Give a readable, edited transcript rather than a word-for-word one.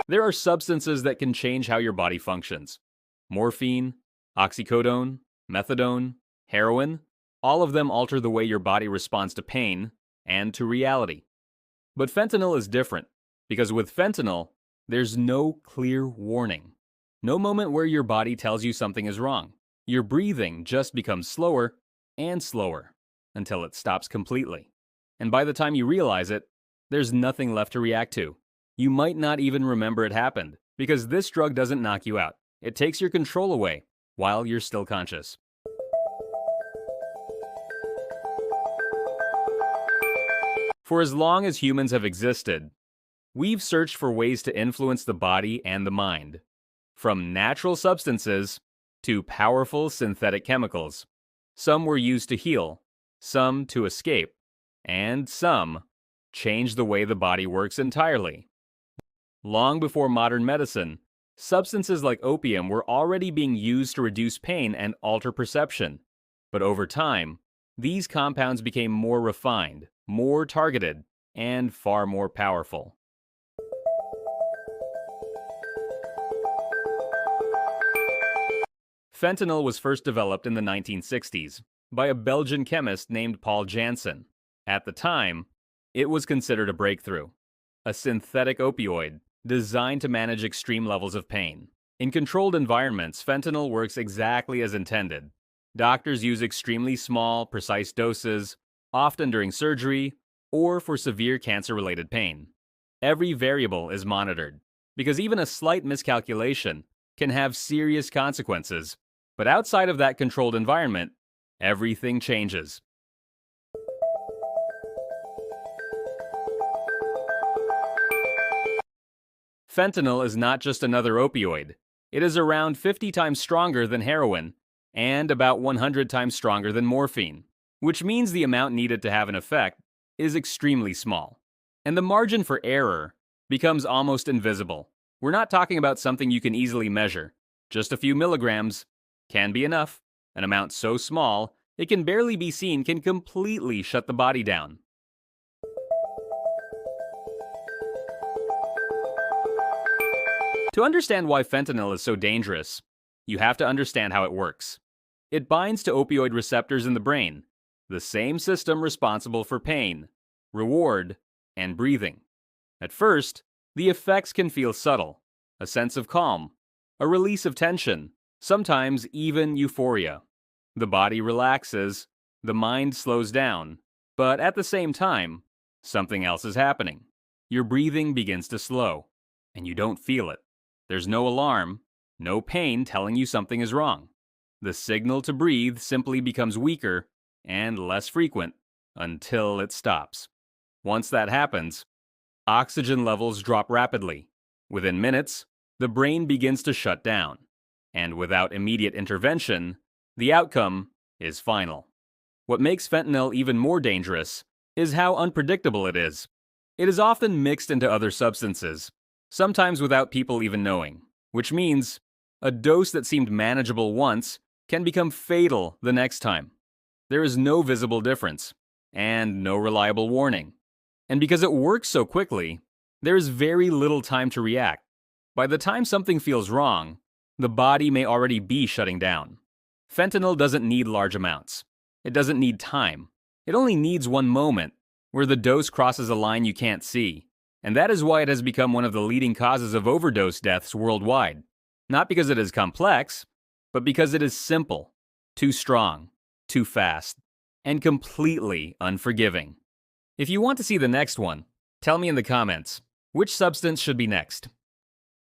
There are substances that can change how your body functions. Morphine, oxycodone, methadone, heroin, all of them alter the way your body responds to pain and to reality. But fentanyl is different, because with fentanyl, there's no clear warning. No moment where your body tells you something is wrong. Your breathing just becomes slower and slower until it stops completely. And by the time you realize it, there's nothing left to react to. You might not even remember it happened, because this drug doesn't knock you out. It takes your control away while you're still conscious. For as long as humans have existed, we've searched for ways to influence the body and the mind. From natural substances to powerful synthetic chemicals. Some were used to heal, some to escape, and some change the way the body works entirely. Long before modern medicine, substances like opium were already being used to reduce pain and alter perception. But over time, these compounds became more refined, more targeted, and far more powerful. Fentanyl was first developed in the 1960s by a Belgian chemist named Paul Janssen. At the time, it was considered a breakthrough, a synthetic opioid designed to manage extreme levels of pain. In controlled environments, fentanyl works exactly as intended. Doctors use extremely small, precise doses, often during surgery or for severe cancer-related pain. Every variable is monitored, because even a slight miscalculation can have serious consequences. But outside of that controlled environment, everything changes. Fentanyl is not just another opioid. It is around 50 times stronger than heroin and about 100 times stronger than morphine, which means the amount needed to have an effect is extremely small. And the margin for error becomes almost invisible. We're not talking about something you can easily measure. Just a few milligrams can be enough. An amount so small it can barely be seen can completely shut the body down. To understand why fentanyl is so dangerous, you have to understand how it works. It binds to opioid receptors in the brain, the same system responsible for pain, reward, and breathing. At first, the effects can feel subtle, a sense of calm, a release of tension, sometimes even euphoria. The body relaxes, the mind slows down, but at the same time, something else is happening. Your breathing begins to slow, and you don't feel it. There's no alarm, no pain telling you something is wrong. The signal to breathe simply becomes weaker and less frequent until it stops. Once that happens, oxygen levels drop rapidly. Within minutes, the brain begins to shut down. And without immediate intervention, the outcome is final. What makes fentanyl even more dangerous is how unpredictable it is. It is often mixed into other substances, sometimes without people even knowing, which means a dose that seemed manageable once can become fatal the next time. There is no visible difference, and no reliable warning. And because it works so quickly, there is very little time to react. By the time something feels wrong, the body may already be shutting down. Fentanyl doesn't need large amounts. It doesn't need time. It only needs one moment where the dose crosses a line you can't see. And that is why it has become one of the leading causes of overdose deaths worldwide. Not because it is complex, but because it is simple, too strong, too fast, and completely unforgiving. If you want to see the next one, tell me in the comments, which substance should be next?